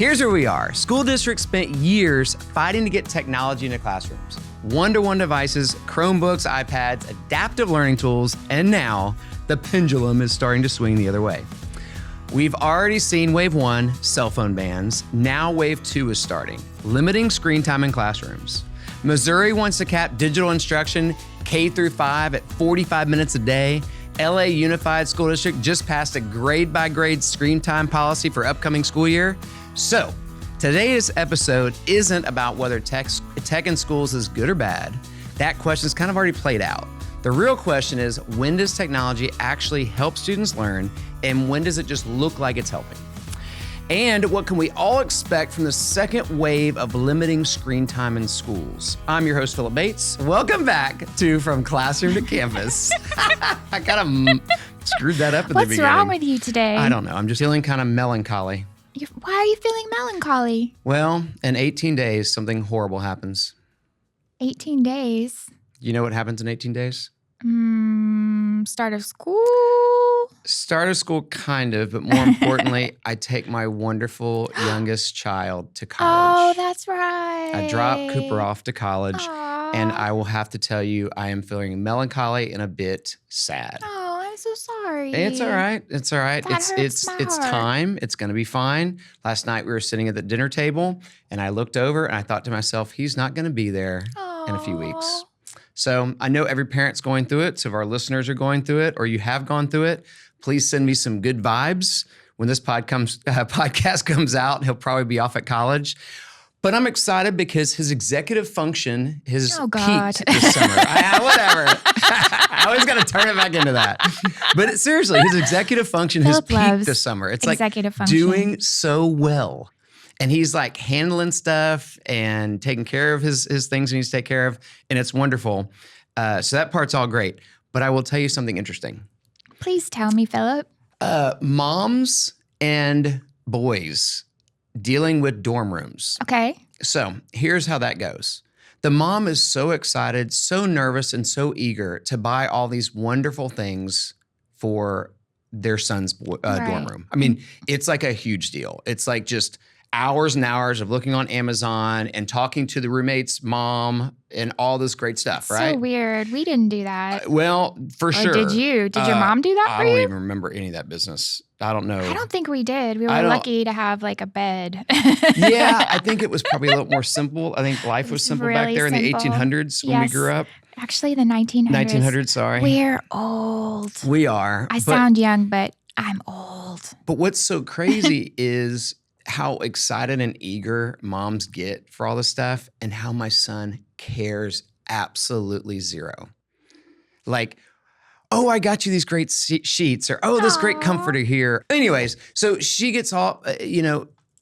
Here's where we are. School districts spent years fighting to get technology into classrooms. One-to-one devices, Chromebooks, iPads, adaptive learning tools, and now the pendulum is starting to swing the other way. We've already seen wave 1, cell phone bans. Now wave 2 is starting, limiting screen time in classrooms. Missouri wants to cap digital instruction K through 5 at 45 minutes a day. LA Unified School District just passed a grade-by-grade screen time policy for upcoming school year. So, today's episode isn't about whether tech in schools is good or bad. That question's kind of already played out. The real question is, when does technology actually help students learn, and when does it just look like it's helping? And what can we all expect from the second wave of limiting screen time in schools? I'm your host, Philip Bates. Welcome back to From Classroom to Campus. I kind of screwed that up at the beginning. What's wrong with you today? I don't know. I'm just feeling kind of melancholy. Why are you feeling melancholy? Well, in 18 days, something horrible happens. 18 days? You know what happens in 18 days? Start of school? Start of school, kind of, but more importantly, I take my wonderful youngest child to college. Oh, that's right. I drop Cooper off to college, Aww. and I will have to tell you, I am feeling melancholy and a bit sad. Oh, I'm so sorry. It's all right. It's all right. That hurts It's my heart. time. It's going to be fine. Last night we were sitting at the dinner table, and I looked over and I thought to myself, he's not going to be there in a few weeks. So I know every parent's going through it. So if our listeners are going through it or you have gone through it, please send me some good vibes. When this podcast comes out, he'll probably be off at college. But I'm excited because his executive function has peaked this summer. Whatever. I always got to turn it back into that. But seriously, his executive function has peaked this summer. It's like doing so well. And he's like handling stuff and taking care of his things he needs to take care of. And it's wonderful. So that part's all great. But I will tell you something interesting. Please tell me, Philip. Moms and boys dealing with dorm rooms. Okay. So here's how that goes. The mom is so excited, so nervous, and so eager to buy all these wonderful things for their son's dorm room. I mean, it's like a huge deal. It's like just hours and hours of looking on Amazon and talking to the roommate's mom and all this great stuff, right? So weird. We didn't do that. Well, for sure. Did you? Did your mom do that for you? I don't even remember any of that business. I don't know. I don't think we did. We were lucky to have like a bed. Yeah, I think it was probably a little more simple. I think life was simple back there in the 1800s when we grew up. Actually, the 1900s. 1900s, sorry. We're old. We are. I sound young, but I'm old. But what's so crazy is how excited and eager moms get for all this stuff and how my son cares absolutely zero. Like, oh, I got you these great sheets, or oh, this great comforter here. Anyways, so she gets all,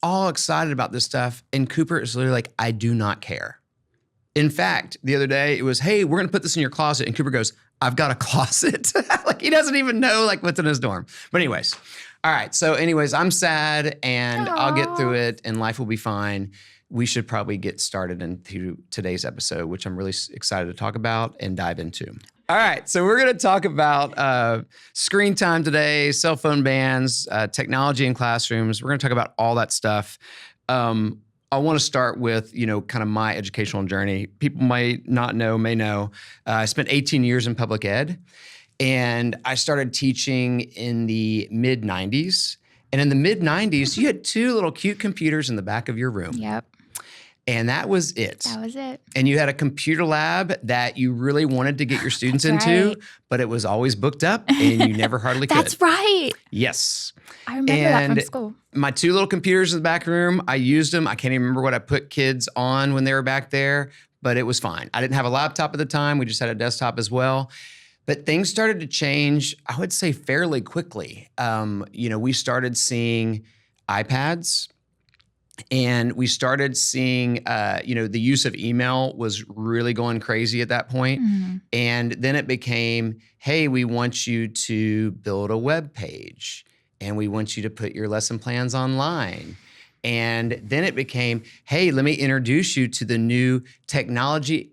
all excited about this stuff. And Cooper is literally like, I do not care. In fact, the other day it was, hey, we're going to put this in your closet. And Cooper goes, I've got a closet. Like he doesn't even know like what's in his dorm. But anyways, all right. So anyways, I'm sad and I'll get through it and life will be fine. We should probably get started into today's episode, which I'm really excited to talk about and dive into. All right. So we're going to talk about screen time today, cell phone bans, technology in classrooms. We're going to talk about all that stuff. I want to start with, kind of my educational journey. People might not know, may know. I spent 18 years in public ed, and I started teaching in the mid-90s. And in the mid-90s, you had two little cute computers in the back of your room. Yep. And that was it. That was it. And you had a computer lab that you really wanted to get your students into, but it was always booked up and you never hardly could. That's right. Yes. I remember that from school. My two little computers in the back room, I used them. I can't even remember what I put kids on when they were back there, but it was fine. I didn't have a laptop at the time. We just had a desktop as well. But things started to change, I would say, fairly quickly. We started seeing iPads. And we started seeing, the use of email was really going crazy at that point. Mm-hmm. And then it became, hey, we want you to build a web page and we want you to put your lesson plans online. And then it became, hey, let me introduce you to the new technology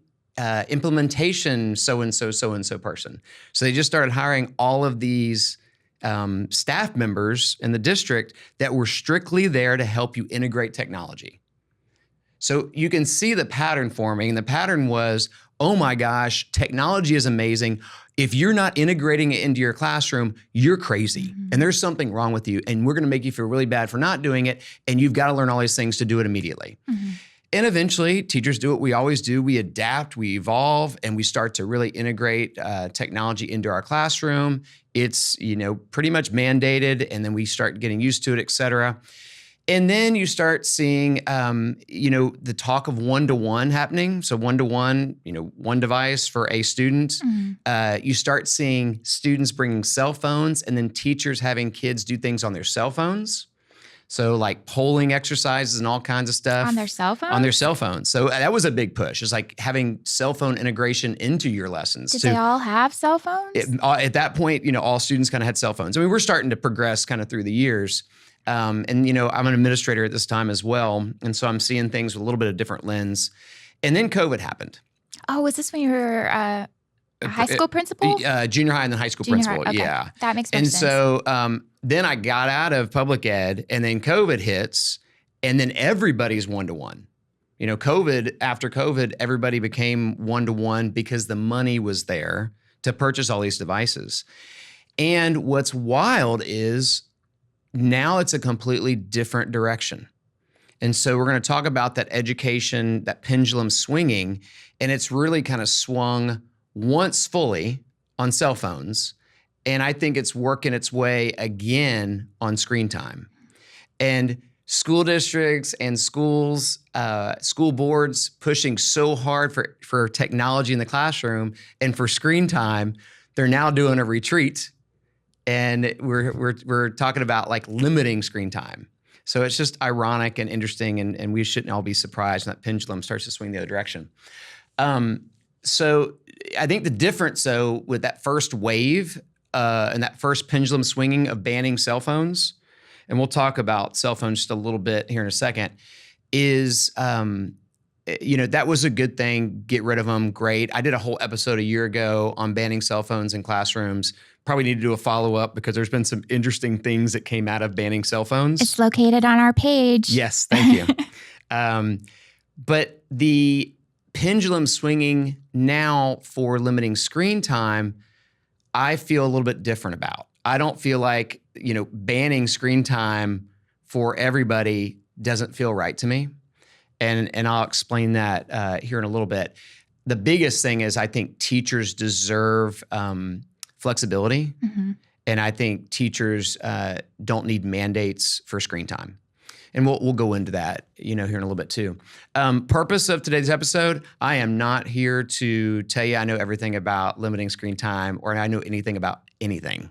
implementation so-and-so person. So they just started hiring all of these staff members in the district that were strictly there to help you integrate technology. So you can see the pattern forming. And the pattern was, oh my gosh, technology is amazing. If you're not integrating it into your classroom, you're crazy. And there's something wrong with you. And we're going to make you feel really bad for not doing it. And you've got to learn all these things to do it immediately. And eventually, teachers do what we always do. We adapt, we evolve, and we start to really integrate technology into our classroom. It's, pretty much mandated, and then we start getting used to it, et cetera. And then you start seeing, the talk of one-to-one happening. So one-to-one, one device for a student. You start seeing students bringing cell phones and then teachers having kids do things on their cell phones. So like polling exercises and all kinds of stuff. On their cell phones? On their cell phones. So that was a big push. It's like having cell phone integration into your lessons. Did they all have cell phones? At that point, all students kind of had cell phones. I mean, we're starting to progress kind of through the years. I'm an administrator at this time as well. And so I'm seeing things with a little bit of different lens. And then COVID happened. Oh, was this when you were a high school principal? Junior high and then high school principal, okay. yeah. That makes more sense. And so then I got out of public ed and then COVID hits and then everybody's one-to-one. After COVID, everybody became one-to-one because the money was there to purchase all these devices. And what's wild is now it's a completely different direction. And so we're going to talk about that education, that pendulum swinging, and it's really kind of swung once fully on cell phones. And I think it's working its way again on screen time. And school districts and schools, school boards pushing so hard for technology in the classroom and for screen time, they're now doing a retreat. And we're talking about like limiting screen time. So it's just ironic and interesting, and we shouldn't all be surprised when that pendulum starts to swing the other direction. So I think the difference, though, with that first wave and that first pendulum swinging of banning cell phones, and we'll talk about cell phones just a little bit here in a second, is that was a good thing. Get rid of them, great. I did a whole episode a year ago on banning cell phones in classrooms. Probably need to do a follow-up because there's been some interesting things that came out of banning cell phones. It's located on our page. Yes, thank you. But the pendulum swinging now for limiting screen time, I feel a little bit different about. I don't feel like, banning screen time for everybody doesn't feel right to me. And I'll explain that here in a little bit. The biggest thing is I think teachers deserve flexibility. And I think teachers don't need mandates for screen time. And we'll go into that, here in a little bit too. Purpose of today's episode, I am not here to tell you I know everything about limiting screen time or I know anything about anything.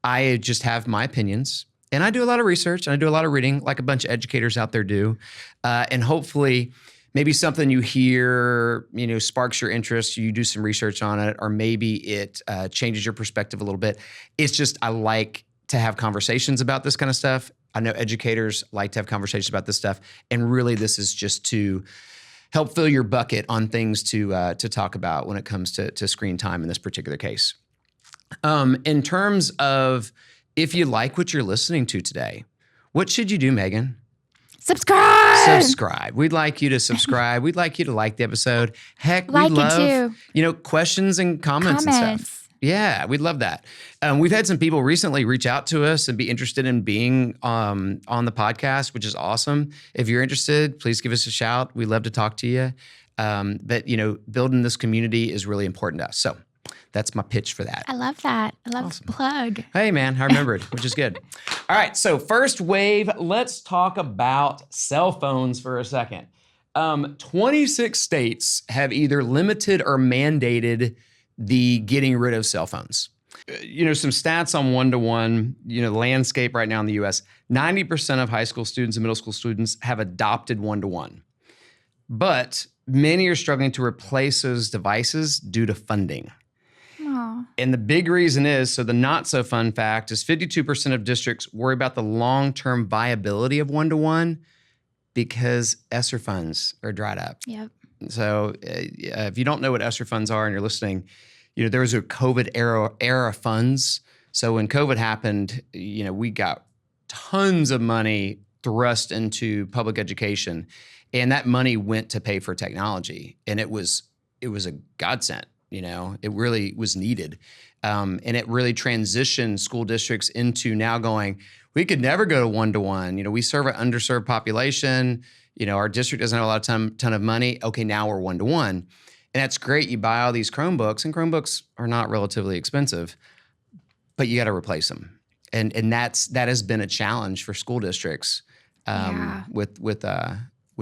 I just have my opinions. And I do a lot of research and I do a lot of reading like a bunch of educators out there do. And hopefully maybe something you hear, sparks your interest, you do some research on it, or maybe it changes your perspective a little bit. It's just, I like to have conversations about this kind of stuff. I know educators like to have conversations about this stuff. And really this is just to help fill your bucket on things to talk about when it comes to screen time in this particular case. In terms of if you like what you're listening to today, what should you do, Megan? Subscribe. We'd like you to subscribe. We'd like you to like the episode. Heck, we'd Like it love, too. Questions and comments and stuff. Yeah, we'd love that. We've had some people recently reach out to us and be interested in being on the podcast, which is awesome. If you're interested, please give us a shout. We'd love to talk to you. But building this community is really important to us. So that's my pitch for that. I love that. I love Awesome. the plug. Hey, man, I remembered, which is good. All right, so first wave, let's talk about cell phones for a second. 26 states have either limited or mandated the getting rid of cell phones. Some stats on one-to-one, the landscape right now in the U.S., 90% of high school students and middle school students have adopted one-to-one. But many are struggling to replace those devices due to funding. Aww. And the big reason is, so the not so fun fact is 52% of districts worry about the long-term viability of one-to-one because ESSER funds are dried up. Yep. So if you don't know what ESSER funds are and you're listening, there was a COVID era funds So when COVID happened, we got tons of money thrust into public education, and that money went to pay for technology, and it was a godsend. It really was needed, and it really transitioned school districts into now going, we could never go to one-to-one. We serve an underserved population. Our district doesn't have a lot of ton of money. Okay, now we're one-to-one, and that's great. You buy all these Chromebooks, and Chromebooks are not relatively expensive, but you got to replace them, and that has been a challenge for school districts with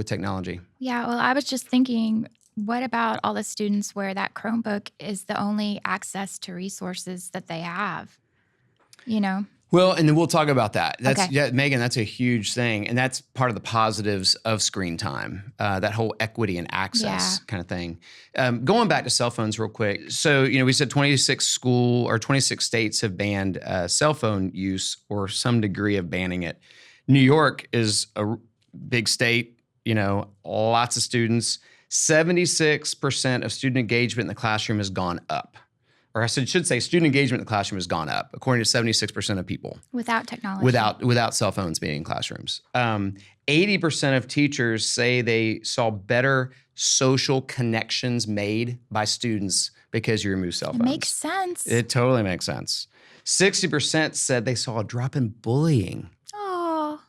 technology. Yeah, well, I was just thinking, what about all the students where that Chromebook is the only access to resources that they have? Well, and then we'll talk about that. Okay. Yeah, Megan, that's a huge thing. And that's part of the positives of screen time, that whole equity and access kind of thing. Going back to cell phones real quick. So, we said 26 states have banned cell phone use or some degree of banning it. New York is a big state, lots of students. 76% of student engagement in the classroom has gone up. Or I should say student engagement in the classroom has gone up, according to 76% of people. Without technology. Without cell phones being in classrooms. 80% of teachers say they saw better social connections made by students because you remove cell phones. It makes sense. It totally makes sense. 60% said they saw a drop in bullying.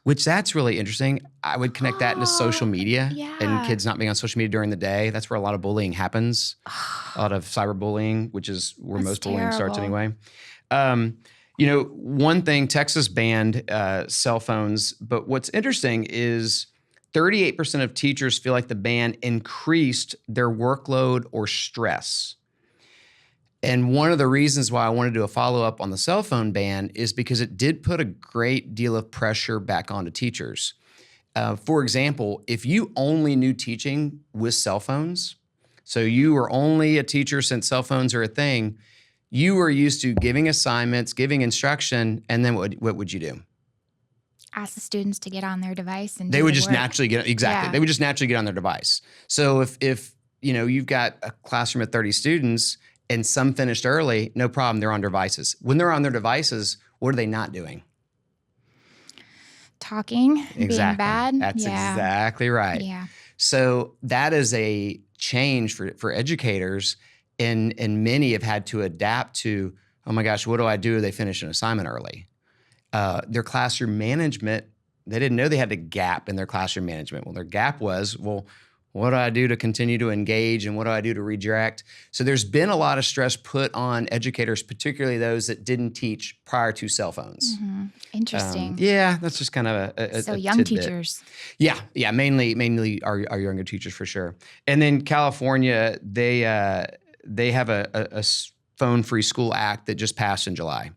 Which that's really interesting. I would connect that into social media and kids not being on social media during the day. That's where a lot of bullying happens. A lot of cyberbullying, which is where most bullying starts anyway. One thing, Texas banned cell phones, but what's interesting is 38% of teachers feel like the ban increased their workload or stress. And one of the reasons why I wanted to do a follow-up on the cell phone ban is because it did put a great deal of pressure back onto teachers. For example, if you only knew teaching with cell phones, so you were only a teacher since cell phones are a thing, you were used to giving assignments, giving instruction, and then what would you do? Ask the students to get on their device and they would just work. naturally get They would just naturally get on their device. So if you've got a classroom of 30 students and some finished early, no problem, they're on devices. When they're on their devices, what are they not doing? Talking, being bad. That's exactly right. Yeah. So that is a change for educators, and many have had to adapt to, oh my gosh, what do I do if they finish an assignment early? Their classroom management, they didn't know they had a gap in their classroom management. Well, their gap was, what do I do to continue to engage, and what do I do to redirect? So there's been a lot of stress put on educators, particularly those that didn't teach prior to cell phones. Mm-hmm. Interesting. That's just kind of a young tidbit. Teachers. Yeah, mainly our younger teachers for sure. And then California, they have a phone-free school act that just passed in July.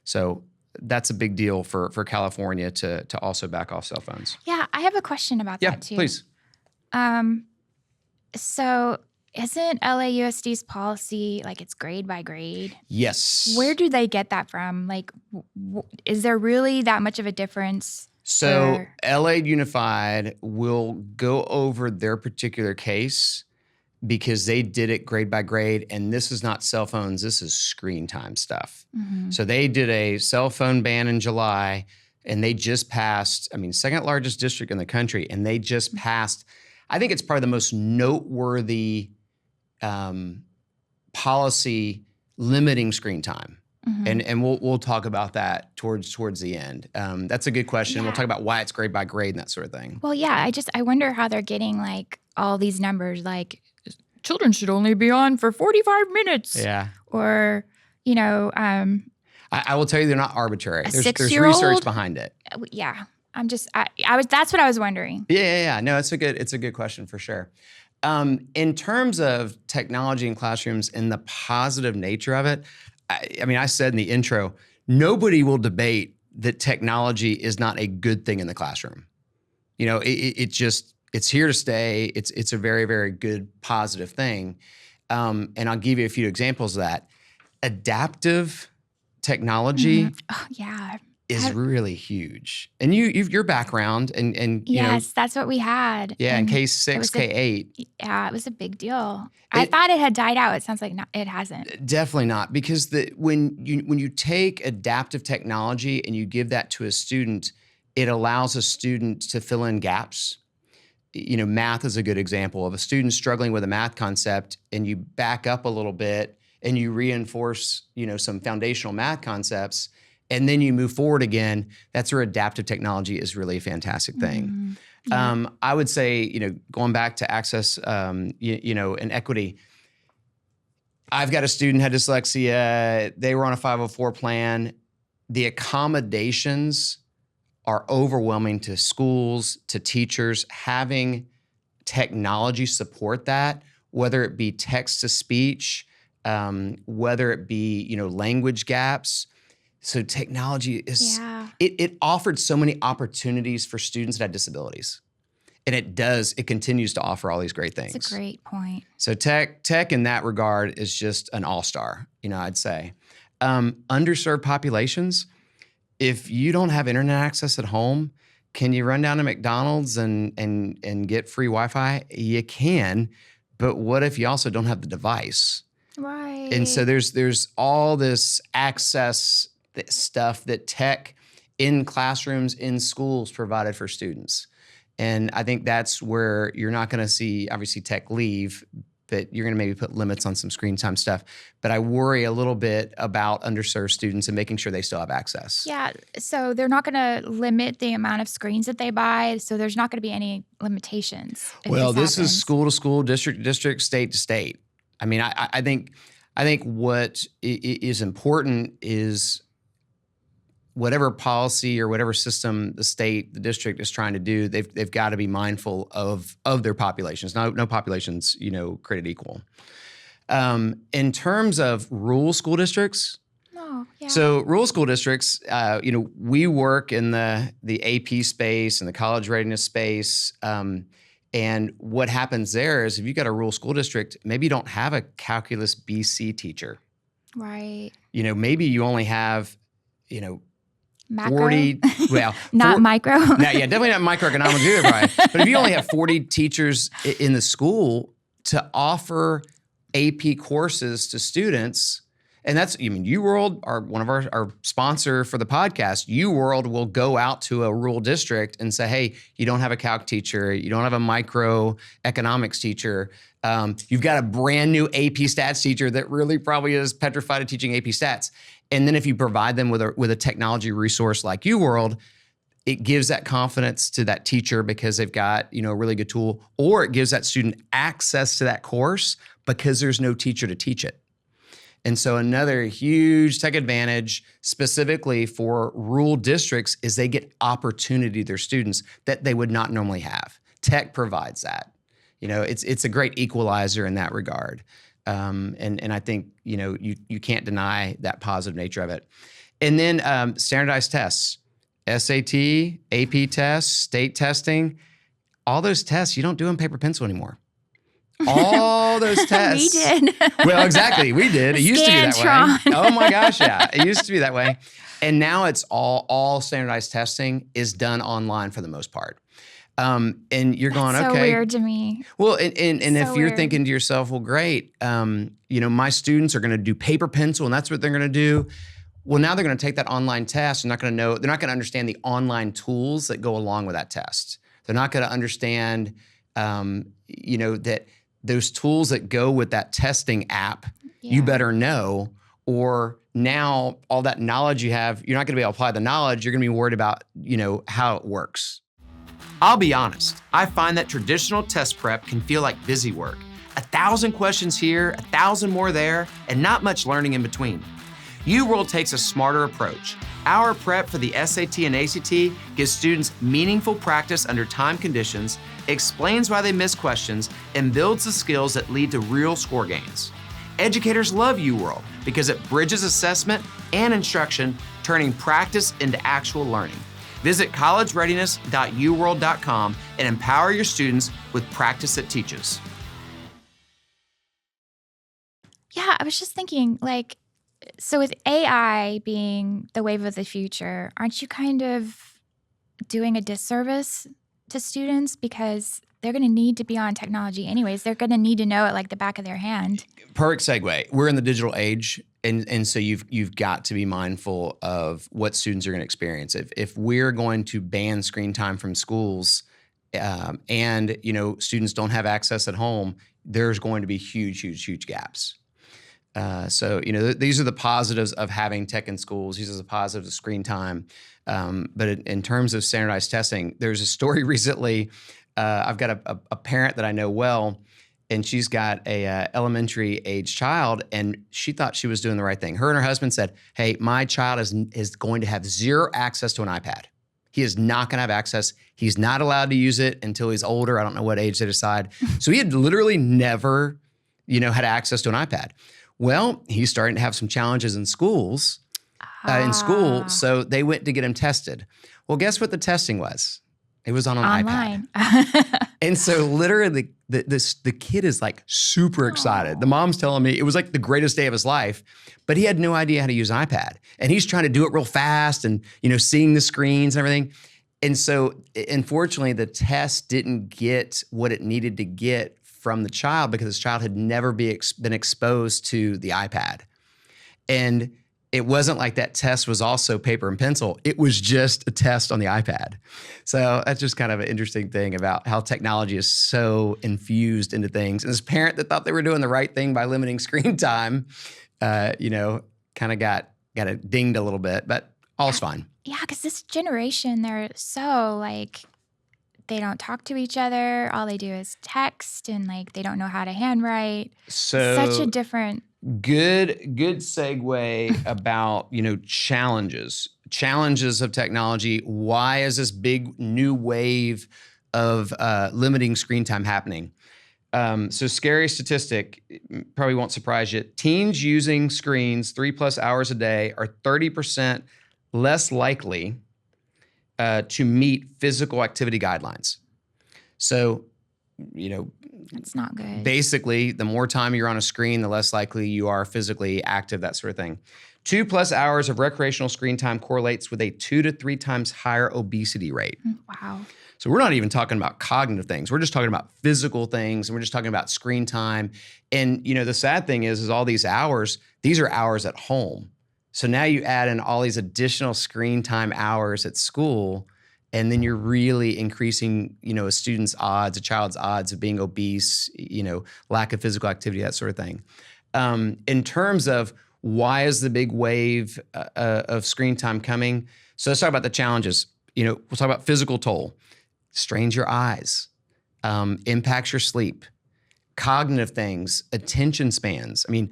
So that's a big deal for California to also back off cell phones. Yeah, I have a question about that too. Yeah, please. So isn't LAUSD's policy like it's grade by grade? Yes. Where do they get that from? Like, is there really that much of a difference? So LA Unified will go over their particular case because they did it grade by grade, and this is not cell phones, this is screen time stuff. Mm-hmm. So they did a cell phone ban in July, and they just passed, second largest district in the country, and they just passed, I think it's probably the most noteworthy policy limiting screen time. Mm-hmm. And we'll talk about that towards the end. That's a good question. Yeah. We'll talk about why it's grade by grade and that sort of thing. Well, yeah, I wonder how they're getting like all these numbers, like children should only be on for 45 minutes. Yeah. Or, I will tell you, they're not arbitrary. There's 6-year-old? research behind it. Yeah. That's what I was wondering. Yeah. No, it's a good question for sure. In terms of technology in classrooms and the positive nature of it, I said in the intro, nobody will debate that technology is not a good thing in the classroom. It's here to stay. It's a very, very good, positive thing. And I'll give you a few examples of that. Adaptive technology. Mm-hmm. Oh, yeah. is really huge. And your background and Yes, that's what we had. yeah, in And K6, it was K8. yeah, it was a big deal. I thought it had died out. It sounds like it hasn't. Definitely not, because when you take adaptive technology and you give that to a student, it allows a student to fill in gaps. Math is a good example of a student struggling with a math concept, and you back up a little bit and you reinforce, some foundational math concepts, and then you move forward again. That's where adaptive technology is really a fantastic thing. Yeah. I would say, going back to access, and equity, I've got a student had dyslexia. They were on a 504 plan. The accommodations are overwhelming to schools, to teachers. Having technology support that, whether it be text to speech, whether it be, language gaps. So technology is, it offered so many opportunities for students that had disabilities. And it continues to offer all these great things. It's a great point. So tech in that regard is just an all-star, I'd say. Underserved populations, if you don't have internet access at home, can you run down to McDonald's and get free Wi-Fi? You can, but what if you also don't have the device? Right. And so there's all this access stuff that tech in classrooms, in schools provided for students. And I think that's where you're not going to see, obviously, tech leave, but you're going to maybe put limits on some screen time stuff. But I worry a little bit about underserved students and making sure they still have access. Yeah. So they're not going to limit the amount of screens that they buy. So there's not going to be any limitations. Well, this is school to school, district to district, state to state. I mean, I think what is important is whatever policy or whatever system the state, the district is trying to do, they've got to be mindful of their populations. No populations, created equal. In terms of rural school districts, so rural school districts, we work in the AP space and the college readiness space. And what happens there is if you've got a rural school district, maybe you don't have a calculus BC teacher. Right. Maybe you only have, Macro? 40, well. Not micro? No, yeah, definitely not microeconomics either, Brian. But if you only have 40 teachers in the school to offer AP courses to students, and that's, UWorld, one of our sponsor for the podcast, UWorld will go out to a rural district and say, hey, you don't have a calc teacher, you don't have a microeconomics teacher, you've got a brand new AP stats teacher that really probably is petrified of teaching AP stats. And then if you provide them with a technology resource like UWorld, it gives that confidence to that teacher because they've got, a really good tool, or it gives that student access to that course because there's no teacher to teach it. And so another huge tech advantage specifically for rural districts is they get opportunity to their students that they would not normally have. Tech provides that. It's a great equalizer in that regard. And I think, you can't deny that positive nature of it. And then standardized tests, SAT, AP tests, state testing, all those tests, you don't do them paper pencil anymore. All those tests. We did. Well, exactly. We did. It used to be that way. Oh my gosh, yeah. It used to be that way. And now it's all standardized testing is done online for the most part. And you're going, That's okay. so weird to me. Well, and if you're thinking to yourself, well, great, my students are going to do paper pencil and that's what they're going to do. Well, now they're going to take that online test. They're not going to understand the online tools that go along with that test. They're not going to understand, that those tools that go with that testing app, you better know, or now all that knowledge you have, you're not going to be able to apply the knowledge. You're going to be worried about, how it works. I'll be honest, I find that traditional test prep can feel like busy work. 1,000 questions here, 1,000 more there, and not much learning in between. UWorld takes a smarter approach. Our prep for the SAT and ACT gives students meaningful practice under time conditions, explains why they miss questions, and builds the skills that lead to real score gains. Educators love UWorld because it bridges assessment and instruction, turning practice into actual learning. Visit collegereadiness.uworld.com and empower your students with practice that teaches. Yeah, I was just thinking, So with AI being the wave of the future, aren't you kind of doing a disservice to students because they're going to need to be on technology anyways? They're going to need to know it like the back of their hand. Perfect segue. We're in the digital age, and so you've got to be mindful of what students are going to experience. If we're going to ban screen time from schools, and students don't have access at home, there's going to be huge gaps. So these are the positives of having tech in schools. These are the positives of screen time. But in terms of standardized testing, there's a story recently. I've got a parent that I know well, and she's got a elementary age child, and she thought she was doing the right thing. Her and her husband said, "Hey, my child is going to have zero access to an iPad. He is not going to have access. He's not allowed to use it until he's older. I don't know what age they decide." So he had literally never, had access to an iPad. Well, he's starting to have some challenges in school. So they went to get him tested. Well, guess what the testing was? It was on an Online. iPad. And so literally the kid is like super excited. The mom's telling me it was like the greatest day of his life, but he had no idea how to use an iPad. And he's trying to do it real fast and, seeing the screens and everything. And so unfortunately, the test didn't get what it needed to get from the child because this child had never been exposed to the iPad. And it wasn't like that test was also paper and pencil. It was just a test on the iPad. So that's just kind of an interesting thing about how technology is so infused into things. And this parent that thought they were doing the right thing by limiting screen time, kind of got it dinged a little bit, but all's fine. Yeah, because this generation, they're so they don't talk to each other. All they do is text, and they don't know how to handwrite. So such a different. Good segue about, challenges of technology. Why is this big new wave of limiting screen time happening? So scary statistic, probably won't surprise you. Teens using screens 3+ hours a day are 30% less likely to meet physical activity guidelines. So, That's not good. Basically, the more time you're on a screen, the less likely you are physically active, that sort of thing. 2+ hours of recreational screen time correlates with a 2 to 3 times higher obesity rate. Wow. So we're not even talking about cognitive things. We're just talking about physical things, and we're just talking about screen time. And, the sad thing is all these hours, these are hours at home. So now you add in all these additional screen time hours at school, and then you're really increasing, a child's odds of being obese, lack of physical activity, that sort of thing. In terms of why is the big wave of screen time coming? So let's talk about the challenges. We'll talk about physical toll. Strains your eyes, impacts your sleep, cognitive things, attention spans. I mean,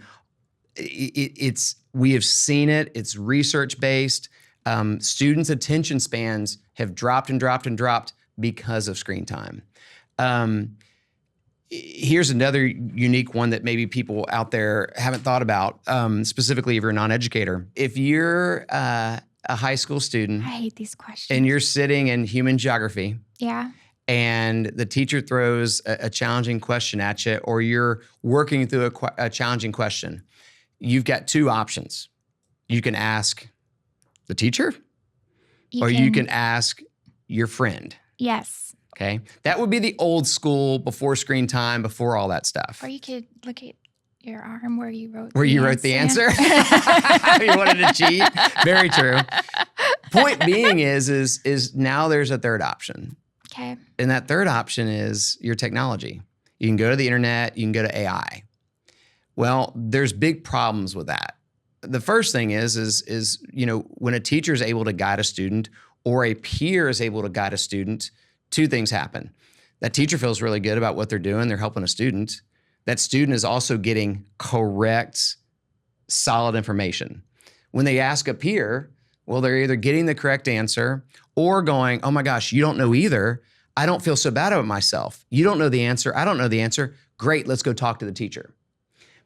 we have seen it. It's research-based. Students' attention spans have dropped because of screen time. Here's another unique one that maybe people out there haven't thought about, specifically if you're a non-educator. If you're a high school student, I hate these questions. And you're sitting in human geography. Yeah. And the teacher throws a challenging question at you, or you're working through a challenging question, you've got two options. You can ask the teacher, you can ask your friend. Yes. Okay. That would be the old school, before screen time, before all that stuff. Or you could look at your arm where you wrote the answer. You wanted to cheat? Very true. Point being is now there's a third option. Okay. And that third option is your technology. You can go to the internet, you can go to AI. Well, there's big problems with that. The first thing is when a teacher is able to guide a student, or a peer is able to guide a student, two things happen. That teacher feels really good about what they're doing. They're helping a student. That student is also getting correct, solid information. When they ask a peer, well, they're either getting the correct answer or going, oh my gosh, you don't know either. I don't feel so bad about myself. You don't know the answer. I don't know the answer. Great, let's go talk to the teacher.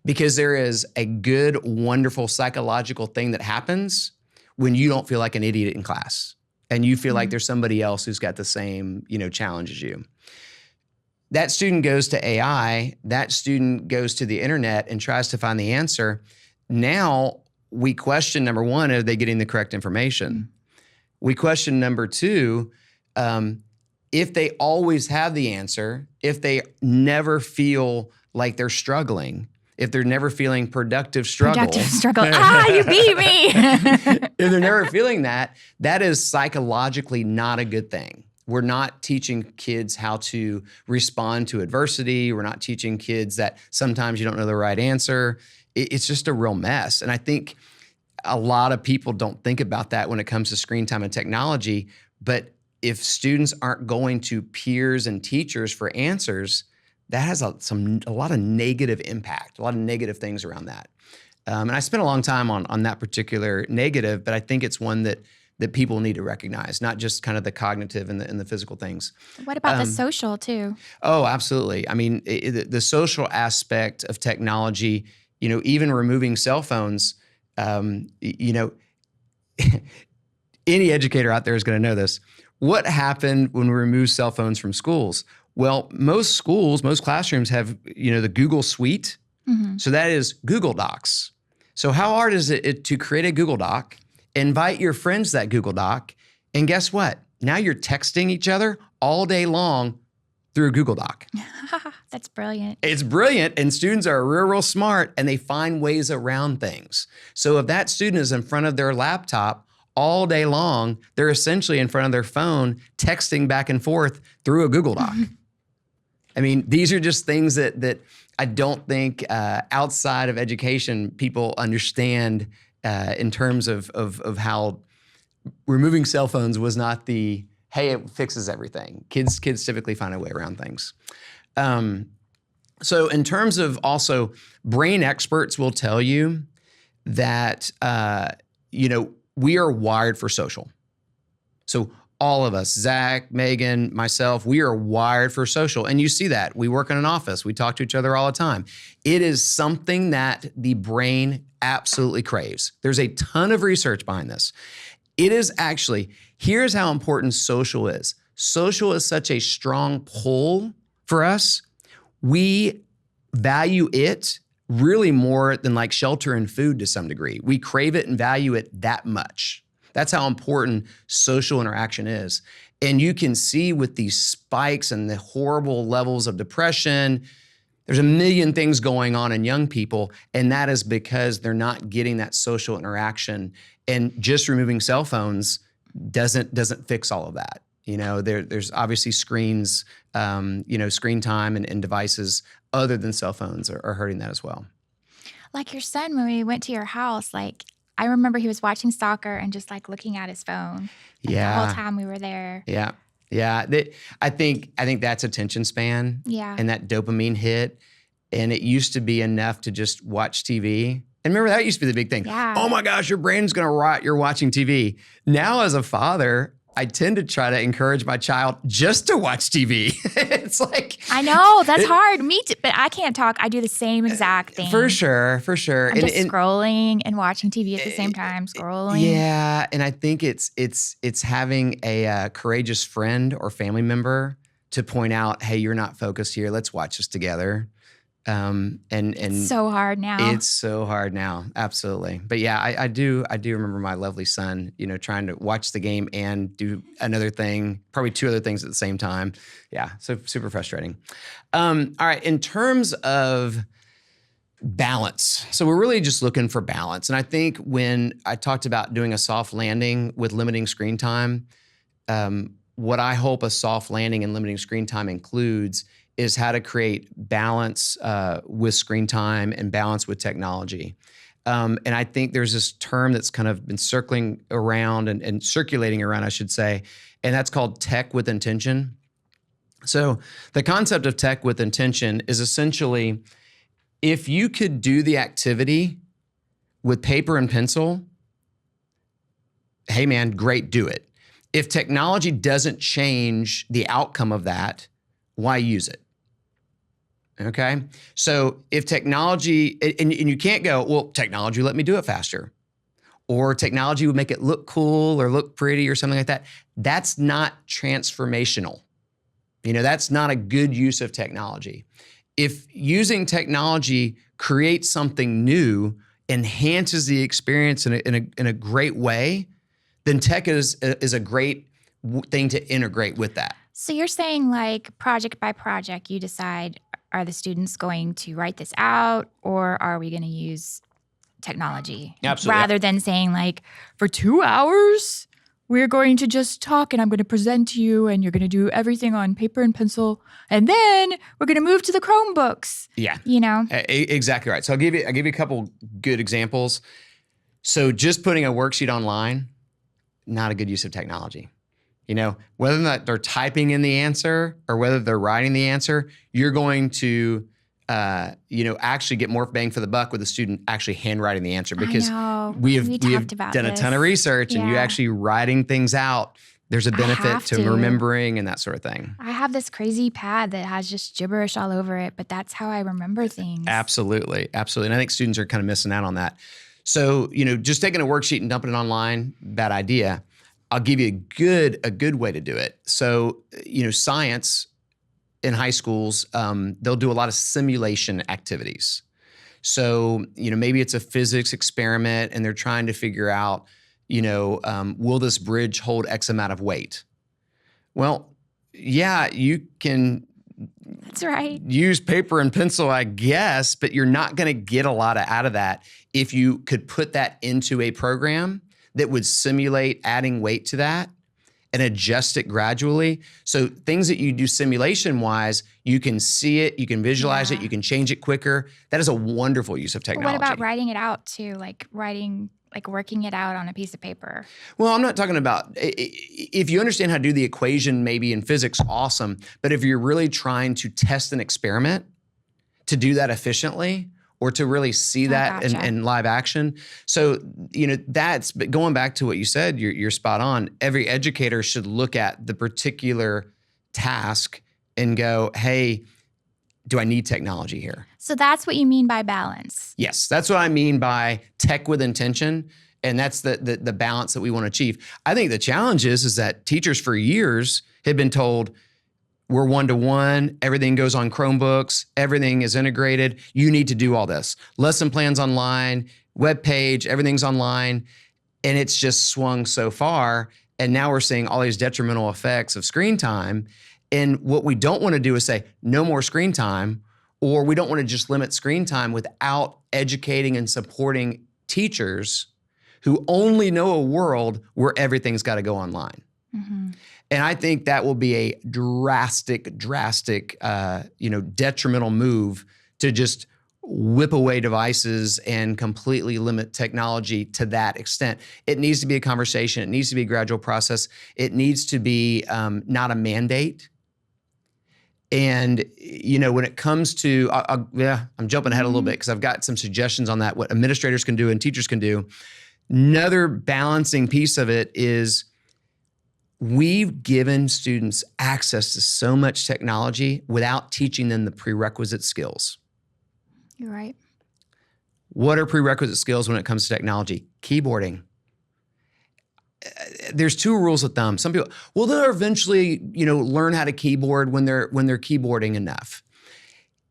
Because there is a good, wonderful psychological thing that happens when you don't feel like an idiot in class and you feel like there's somebody else who's got the same, challenge as you. That student goes to AI, that student goes to the internet and tries to find the answer. Now, we question, number one, are they getting the correct information? We question, number two, if they always have the answer, if they never feel like they're struggling, if they're never feeling productive struggle. You beat me. If they're never feeling that, that is psychologically not a good thing. We're not teaching kids how to respond to adversity. We're not teaching kids that sometimes you don't know the right answer. It's just a real mess. And I think a lot of people don't think about that when it comes to screen time and technology. But if students aren't going to peers and teachers for answers, that has a lot of negative impact, a lot of negative things around that. And I spent a long time on that particular negative, but I think it's one that people need to recognize, not just kind of the cognitive and the physical things. What about the social too? Oh, absolutely. I mean, the social aspect of technology, even removing cell phones, any educator out there is going to know this. What happened when we removed cell phones from schools? Well, most schools, most classrooms have, the Google Suite. Mm-hmm. So that is Google Docs. So how hard is it to create a Google Doc, invite your friends to that Google Doc, and guess what? Now you're texting each other all day long through a Google Doc. That's brilliant. It's brilliant, and students are real smart, and they find ways around things. So if that student is in front of their laptop all day long, they're essentially in front of their phone texting back and forth through a Google Doc. I mean, these are just things that I don't think outside of education people understand in terms of how removing cell phones was not the, hey, it fixes everything. Kids typically find a way around things. So in terms of also, brain experts will tell you that, we are wired for social. So all of us, Zach, Megan, myself, we are wired for social. And you see that. We work in an office. We talk to each other all the time. It is something that the brain absolutely craves. There's a ton of research behind this. It is actually, here's how important social is. Social is such a strong pull for us. We value it really more than like shelter and food to some degree. We crave it and value it that much. That's how important social interaction is. And you can see with these spikes and the horrible levels of depression, there's a million things going on in young people, and that is because they're not getting that social interaction. And just removing cell phones doesn't fix all of that. There's obviously screens, screen time and devices other than cell phones are hurting that as well. Like your son, when we went to your house, I remember he was watching soccer and just looking at his phone. The whole time we were there. Yeah. Yeah. I think that's attention span. Yeah. And that dopamine hit. And it used to be enough to just watch TV. And remember, that used to be the big thing. Yeah. Oh my gosh, your brain's going to rot. You're watching TV. Now, as a father, I tend to try to encourage my child just to watch TV. It's like, I know, that's hard. Me too, but I can't talk. I do the same exact thing. For sure. I'm just scrolling and watching TV at the same time, scrolling. Yeah, and I think it's having a courageous friend or family member to point out, hey, you're not focused here. Let's watch this together. And it's so hard now. It's so hard now. Absolutely. But yeah, I do remember my lovely son, trying to watch the game and do another thing, probably two other things at the same time. Yeah. So super frustrating. All right. In terms of balance. So we're really just looking for balance. And I think when I talked about doing a soft landing with limiting screen time, what I hope a soft landing and limiting screen time includes is how to create balance with screen time and balance with technology. And I think there's this term that's kind of been circling around and circulating around, I should say, and that's called tech with intention. So the concept of tech with intention is essentially, if you could do the activity with paper and pencil, hey man, great, do it. If technology doesn't change the outcome of that, why use it? Okay. So if technology, and you can't go, well, technology let me do it faster, or technology would make it look cool or look pretty or something like that. That's not transformational. That's not a good use of technology. If using technology creates something new enhances the experience in a great way, then tech is a great thing to integrate with that. So you're saying like project by project, you decide, are the students going to write this out or are we going to use technology? Absolutely. Rather than saying like, for 2 hours, we're going to just talk and I'm going to present to you and you're going to do everything on paper and pencil. And then we're going to move to the Chromebooks. Yeah. You know? Exactly right. So I'll give you a couple good examples. So just putting a worksheet online, not a good use of technology. You know, whether or not they're typing in the answer or whether they're writing the answer, you're going to, actually get more bang for the buck with a student actually handwriting the answer, because we have done a ton of research and you actually writing things out. There's a benefit to remembering and that sort of thing. I have this crazy pad that has just gibberish all over it, but that's how I remember things. Absolutely. Absolutely. And I think students are kind of missing out on that. So, just taking a worksheet and dumping it online, bad idea. I'll give you a good way to do it. So, science in high schools, they'll do a lot of simulation activities. So, maybe it's a physics experiment and they're trying to figure out, will this bridge hold X amount of weight? Well, yeah, you can That's right. use paper and pencil, I guess, but you're not going to get a lot out of that if you could put that into a program that would simulate adding weight to that and adjust it gradually. So things that you do simulation-wise, you can see it, you can visualize it, you can change it quicker. That is a wonderful use of technology. But what about writing it out too? Like working it out on a piece of paper? Well, I'm not talking about, if you understand how to do the equation maybe in physics, awesome. But if you're really trying to test an experiment, to do that efficiently, or to really see that in live action. So, but going back to what you said, you're spot on. Every educator should look at the particular task and go, hey, do I need technology here? So that's what you mean by balance. Yes, that's what I mean by tech with intention. And that's the balance that we want to achieve. I think the challenge is that teachers for years have been told, we're one-to-one, everything goes on Chromebooks, everything is integrated. You need to do all this. Lesson plans online, web page, everything's online. And it's just swung so far. And now we're seeing all these detrimental effects of screen time. And what we don't want to do is say, no more screen time, or we don't want to just limit screen time without educating and supporting teachers who only know a world where everything's got to go online. Mm-hmm. And I think that will be a drastic, detrimental move to just whip away devices and completely limit technology to that extent. It needs to be a conversation. It needs to be a gradual process. It needs to be not a mandate. And, when it comes to, I'm jumping ahead a little bit because I've got some suggestions on that, what administrators can do and teachers can do. Another balancing piece of it is, we've given students access to so much technology without teaching them the prerequisite skills. You're right. What are prerequisite skills when it comes to technology? Keyboarding. There's two rules of thumb. Some people, they'll eventually, learn how to keyboard when they're keyboarding enough.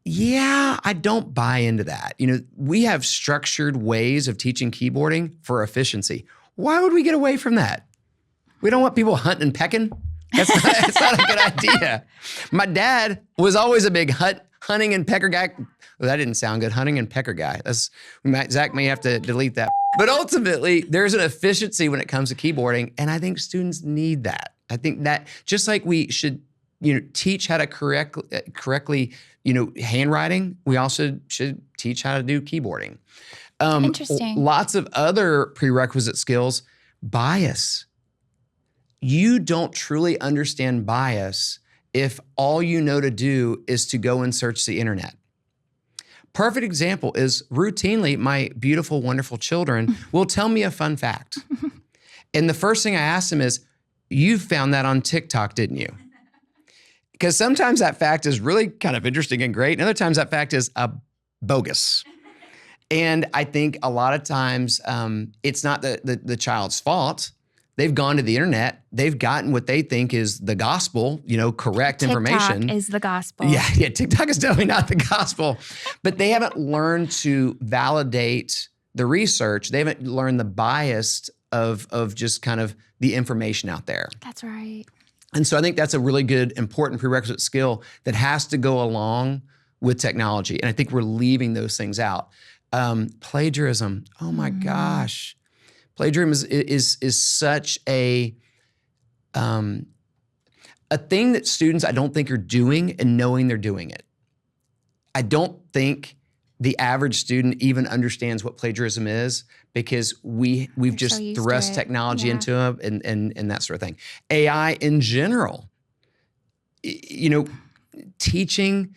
Yeah, I don't buy into that. We have structured ways of teaching keyboarding for efficiency. Why would we get away from that? We don't want people hunting and pecking. That's not a good idea. My dad was always a big hunting and pecker guy. Well, that didn't sound good. Hunting and pecker guy. Zach may have to delete that. But ultimately, there's an efficiency when it comes to keyboarding, and I think students need that. I think that just like we should, teach how to correctly, handwriting, we also should teach how to do keyboarding. Interesting. Lots of other prerequisite skills. Bias. You don't truly understand bias if all you know to do is to go and search the internet. Perfect example is routinely my beautiful, wonderful children will tell me a fun fact. And the first thing I ask them is, you found that on TikTok, didn't you? Because sometimes that fact is really kind of interesting and great. And other times that fact is bogus. And I think a lot of times it's not the child's fault. They've gone to the internet. They've gotten what they think is the gospel, correct information. TikTok is the gospel. Yeah, TikTok is definitely not the gospel. But they haven't learned to validate the research. They haven't learned the bias of just kind of the information out there. That's right. And so I think that's a really good, important prerequisite skill that has to go along with technology. And I think we're leaving those things out. Plagiarism. Oh my gosh. Plagiarism is such a thing that students, I don't think, are doing and knowing they're doing it. I don't think the average student even understands what plagiarism is because we've just so used thrust to it. technology Yeah. into it and that sort of thing. AI in general, teaching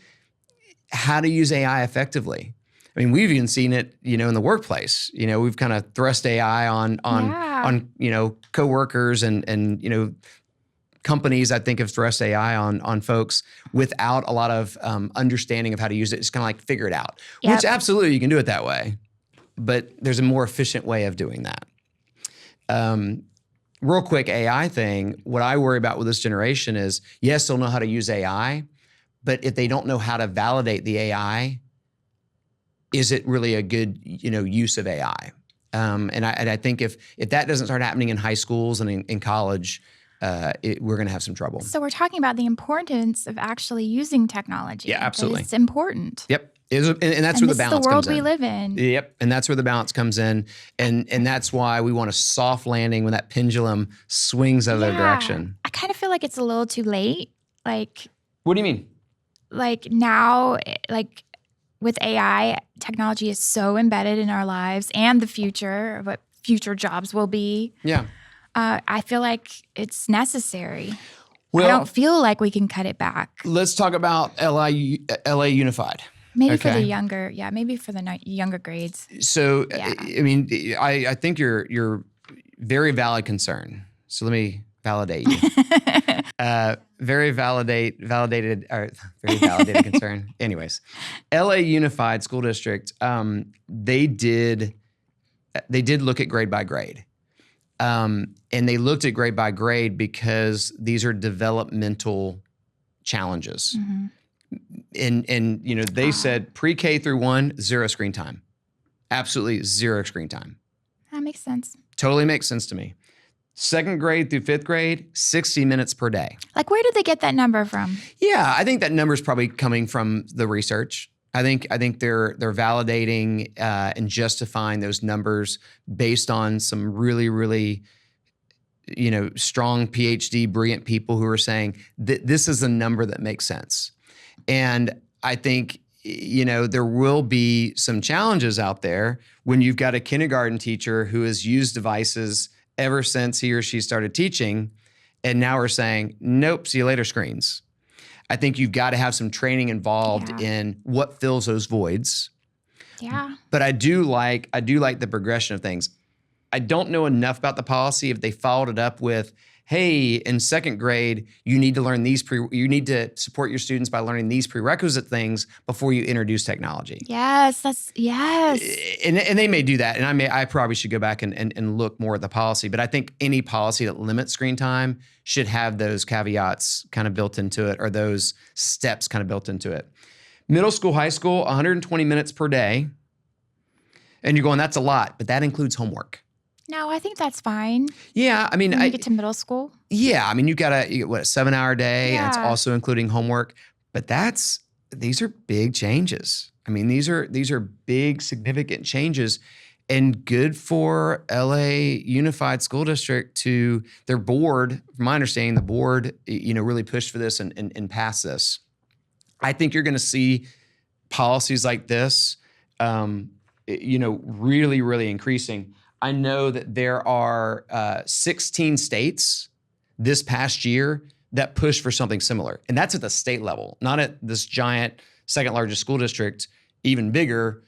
how to use AI effectively. I mean, we've even seen it, in the workplace. We've kind of thrust AI on coworkers and companies, I think, have thrust AI on folks without a lot of understanding of how to use it. It's kind of like figure it out, which absolutely you can do it that way, but there's a more efficient way of doing that. Real quick AI thing, what I worry about with this generation is, yes, they'll know how to use AI, but if they don't know how to validate the AI, is it really a good use of AI? And I think if that doesn't start happening in high schools and in college, we're going to have some trouble. So we're talking about the importance of actually using technology. Yeah, absolutely. It's important. Yep. And that's where the balance comes in. This is the world we live in. Yep. And that's where the balance comes in. And that's why we want a soft landing when that pendulum swings the other direction. I kind of feel like it's a little too late. Like, what do you mean? Like now, like with AI, technology is so embedded in our lives and the future of what future jobs will be. Yeah. I feel like it's necessary. Well, I don't feel like we can cut it back. Let's talk about LA Unified. Maybe for the younger, maybe for the younger grades. So, I mean, I think you're very valid concern. So let me validate you. Very validated concern. Anyways, LA Unified School District, they did look at grade by grade. And they looked at grade by grade because these are developmental challenges. Mm-hmm. And they said pre-K through 1, 0 screen time. Absolutely 0 screen time. That makes sense. Totally makes sense to me. 2nd grade through 5th grade, 60 minutes per day. Like, where did they get that number from? Yeah, I think that number is probably coming from the research. I think they're validating and justifying those numbers based on some really, really, strong PhD, brilliant people who are saying that this is a number that makes sense. And I think, there will be some challenges out there when you've got a kindergarten teacher who has used devices ever since he or she started teaching, and now we're saying, nope, see you later screens. I think you've got to have some training involved in what fills those voids. Yeah. But I do like the progression of things. I don't know enough about the policy if they followed it up with, hey, in 2nd grade, you need to learn you need to support your students by learning these prerequisite things before you introduce technology. Yes, yes. And they may do that. And I probably should go back and look more at the policy. But I think any policy that limits screen time should have those caveats kind of built into it, or those steps kind of built into it. Middle school, high school, 120 minutes per day. And you're going, that's a lot, but that includes homework. No, I think that's fine. Yeah, I mean, when you get to middle school. Yeah, I mean, you got a 7-hour day, and it's also including homework. But these are big changes. I mean, these are big, significant changes, and good for LA Unified School District to their board. From my understanding, the board, really pushed for this and passed this. I think you're going to see policies like this, really, really increasing. I know that there are 16 states this past year that push for something similar. And that's at the state level, not at this giant 2nd largest school district, even bigger,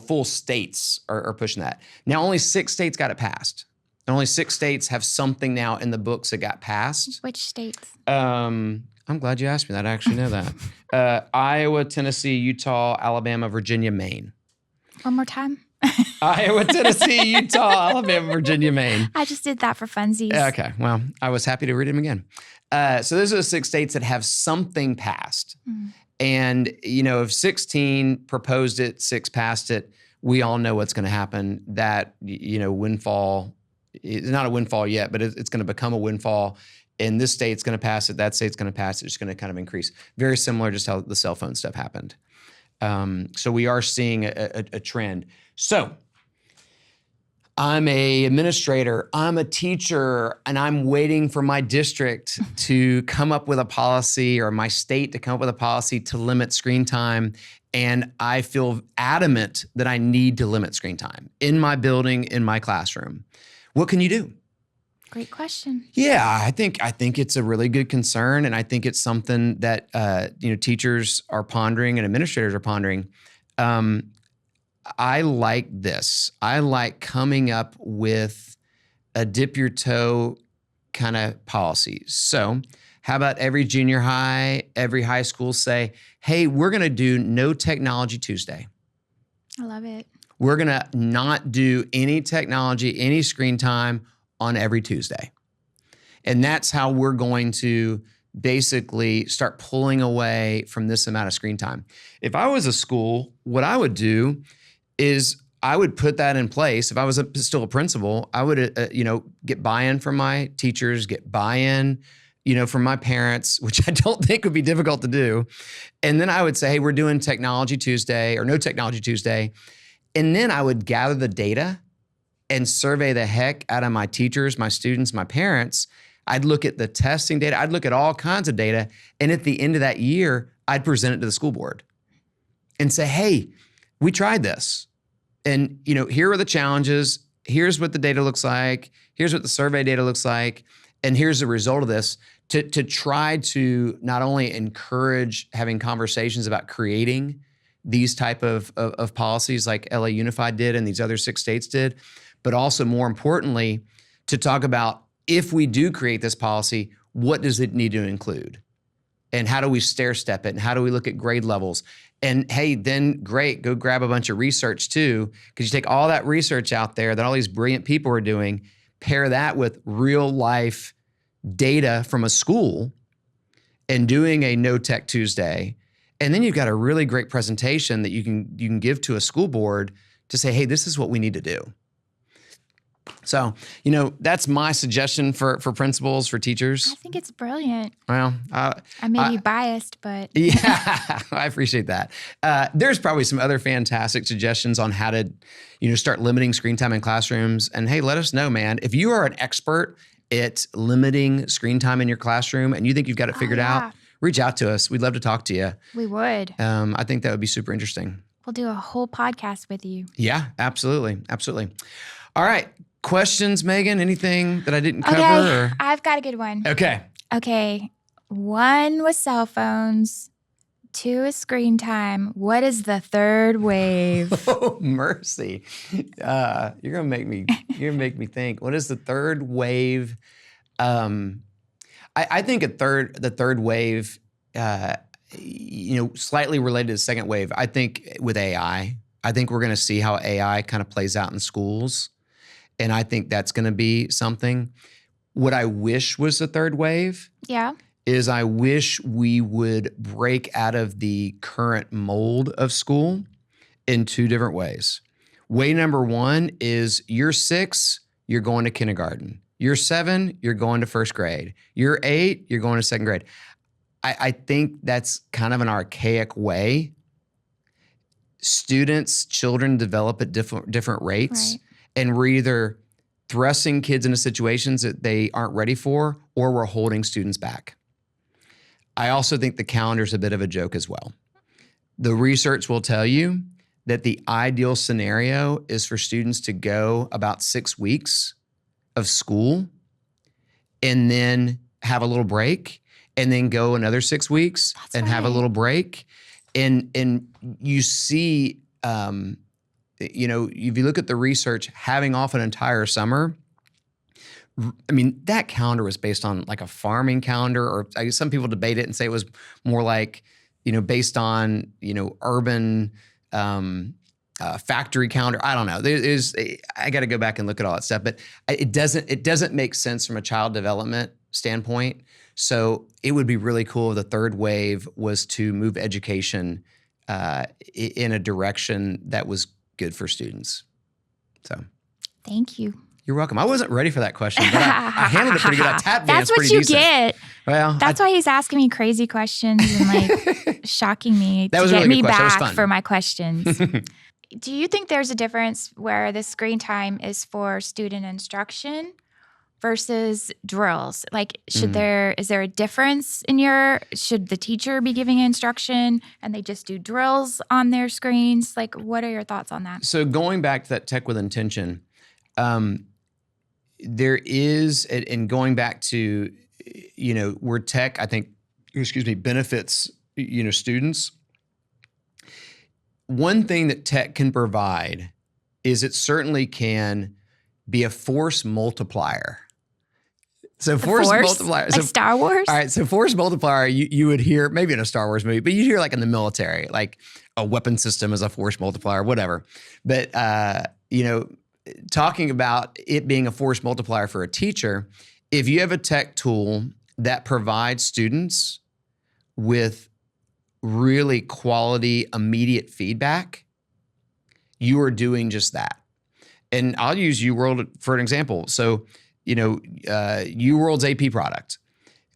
full states are pushing that. Now, only 6 states got it passed. And only 6 states have something now in the books that got passed. Which states? I'm glad you asked me that. I actually know that. Iowa, Tennessee, Utah, Alabama, Virginia, Maine. One more time. Iowa, Tennessee, Utah, Alabama, Virginia, Maine. I just did that for funsies. Okay. Well, I was happy to read them again. So those are the 6 states that have something passed. And, if 16 proposed it, 6 passed it, we all know what's going to happen. That, windfall, it's not a windfall yet, but it's going to become a windfall. And this state's going to pass it, that state's going to pass it. It's going to kind of increase. Very similar just how the cell phone stuff happened. So we are seeing a trend. So I'm a administrator, I'm a teacher, and I'm waiting for my district to come up with a policy, or my state to come up with a policy to limit screen time. And I feel adamant that I need to limit screen time in my building, in my classroom. What can you do? Great question. Yeah, I think it's a really good concern, and I think it's something that teachers are pondering and administrators are pondering. I like this. I like coming up with a dip your toe kind of policy. So how about every junior high, every high school say, hey, we're going to do no technology Tuesday. I love it. We're going to not do any technology, any screen time on every Tuesday. And that's how we're going to basically start pulling away from this amount of screen time. If I was a school, what I would do is I would put that in place. If I was still a principal, I would, get buy-in from my teachers, get buy-in, from my parents, which I don't think would be difficult to do. And then I would say, hey, we're doing technology Tuesday or no technology Tuesday. And then I would gather the data and survey the heck out of my teachers, my students, my parents. I'd look at the testing data. I'd look at all kinds of data. And at the end of that year, I'd present it to the school board and say, hey, we tried this. And, here are the challenges. Here's what the data looks like. Here's what the survey data looks like. And here's the result of this, to try to not only encourage having conversations about creating these type of policies like LA Unified did and these other 6 states did, but also more importantly, to talk about, if we do create this policy, what does it need to include? And how do we stair step it? And how do we look at grade levels? And hey, then great, go grab a bunch of research too, because you take all that research out there that all these brilliant people are doing, pair that with real life data from a school and doing a No Tech Tuesday. And then you've got a really great presentation that you can give to a school board to say, hey, this is what we need to do. So, that's my suggestion for principals, for teachers. I think it's brilliant. Well, I may be biased, but. Yeah, I appreciate that. There's probably some other fantastic suggestions on how to, start limiting screen time in classrooms. And hey, let us know, man. If you are an expert at limiting screen time in your classroom and you think you've got it figured out, reach out to us. We'd love to talk to you. We would. I think that would be super interesting. We'll do a whole podcast with you. Yeah, absolutely. Absolutely. All right. Questions, Megan? Anything that I didn't cover? Okay, I've got a good one. Okay. 1 was cell phones. 2 is screen time. What is the third wave? Oh, mercy. You're gonna make me think. What is the third wave? I think the third wave, slightly related to the second wave. I think with AI, I think we're gonna see how AI kind of plays out in schools. And I think that's going to be something. What I wish was the third wave is I wish we would break out of the current mold of school in 2 different ways. Way number 1 is you're 6, you're going to kindergarten. You're 7, you're going to first grade. You're 8, you're going to second grade. I think that's kind of an archaic way. Children develop at different rates. Right. And we're either thrusting kids into situations that they aren't ready for, or we're holding students back. I also think the calendar is a bit of a joke as well. The research will tell you that the ideal scenario is for students to go about 6 weeks of school and then have a little break and then go another 6 weeks have a little break. And you see, if you look at the research, having off an entire summer, I mean, that calendar was based on like a farming calendar, or I guess some people debate it and say it was more like, based on, urban factory calendar. I don't know. I got to go back and look at all that stuff, but it doesn't make sense from a child development standpoint. So it would be really cool if the third wave was to move education in a direction that was good for students. So Thank you. you're welcome. I wasn't ready for that question, but I handled it pretty good. I tap danced That's what pretty you decent. get. Well, That's why he's asking me crazy questions and like shocking me That to was a get really me good question. That was back fun. for my questions. Do you think there's a difference where the screen time is for student instruction versus drills? Like, is there a difference should the teacher be giving instruction and they just do drills on their screens? Like, what are your thoughts on that? So going back to that tech with intention, there is, and going back to, where tech, I think, benefits, students. One thing that tech can provide is it certainly can be a force multiplier. So force multiplier. Like Star Wars? All right, so force multiplier, you would hear, maybe in a Star Wars movie, but you hear like in the military, like a weapon system as a force multiplier, whatever. But, talking about it being a force multiplier for a teacher, if you have a tech tool that provides students with really quality, immediate feedback, you are doing just that. And I'll use UWorld for an example. So, UWorld's AP product.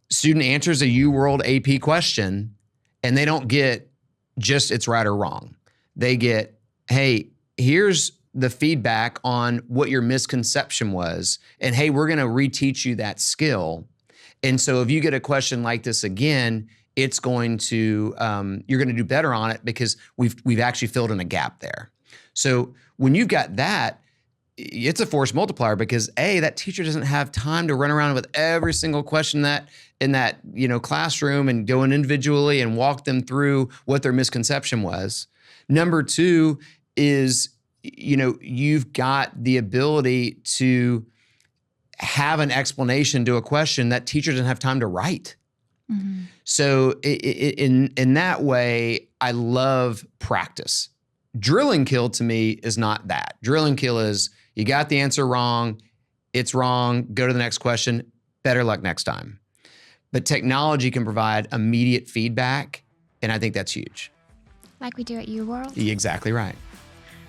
Student answers a UWorld AP question, and they don't get just it's right or wrong. They get, hey, here's the feedback on what your misconception was, and hey, we're going to reteach you that skill. And so if you get a question like this again, it's going to you're going to do better on it because we've actually filled in a gap there. So when you've got that, it's a force multiplier because that teacher doesn't have time to run around with every single question that in that classroom and go in individually and walk them through what their misconception was. Number two is you've got the ability to have an explanation to a question that teacher doesn't have time to write. Mm-hmm. So in that way, I love practice. Drill and kill to me is not that. Drill and kill is you got the answer wrong, it's wrong, go to the next question, better luck next time. But technology can provide immediate feedback, and I think that's huge. Like we do at UWorld? You're exactly right.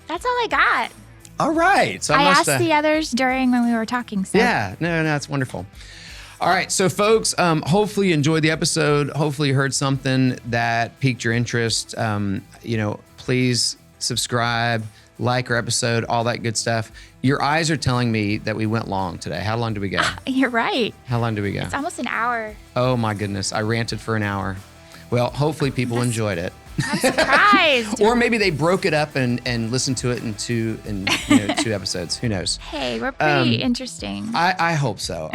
That's all I got. All right. So I asked the others during when we were talking. So. Yeah, no, that's wonderful. All right, so folks, hopefully you enjoyed the episode. Hopefully you heard something that piqued your interest. Please subscribe, like our episode, all that good stuff. Your eyes are telling me that we went long today. How long did we go? You're right. How long did we go? It's almost an hour. Oh my goodness, I ranted for an hour. Well, hopefully people enjoyed it. I'm surprised. Or maybe they broke it up and listened to it in two episodes. Who knows? Hey, we're pretty interesting. I hope so.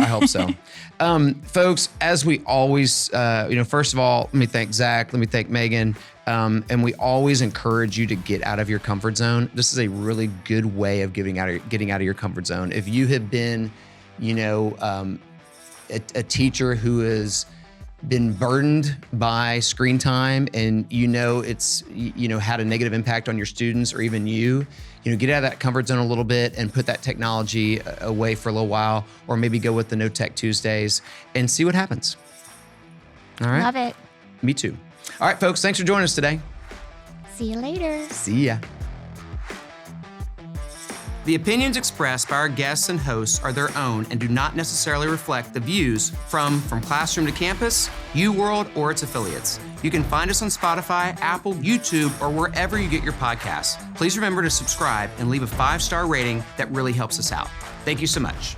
Folks, as we always, first of all, let me thank Zach. Let me thank Megan. And we always encourage you to get out of your comfort zone. This is a really good way of getting out of your comfort zone. If you have been, a teacher who has been burdened by screen time and it's had a negative impact on your students or even get out of that comfort zone a little bit and put that technology away for a little while, or maybe go with the No Tech Tuesdays and see what happens. All right. Love it. Me too. All right, folks, thanks for joining us today. See you later. See ya. The opinions expressed by our guests and hosts are their own and do not necessarily reflect the views from Classroom to Campus, UWorld, or its affiliates. You can find us on Spotify, Apple, YouTube, or wherever you get your podcasts. Please remember to subscribe and leave a 5-star rating that really helps us out. Thank you so much.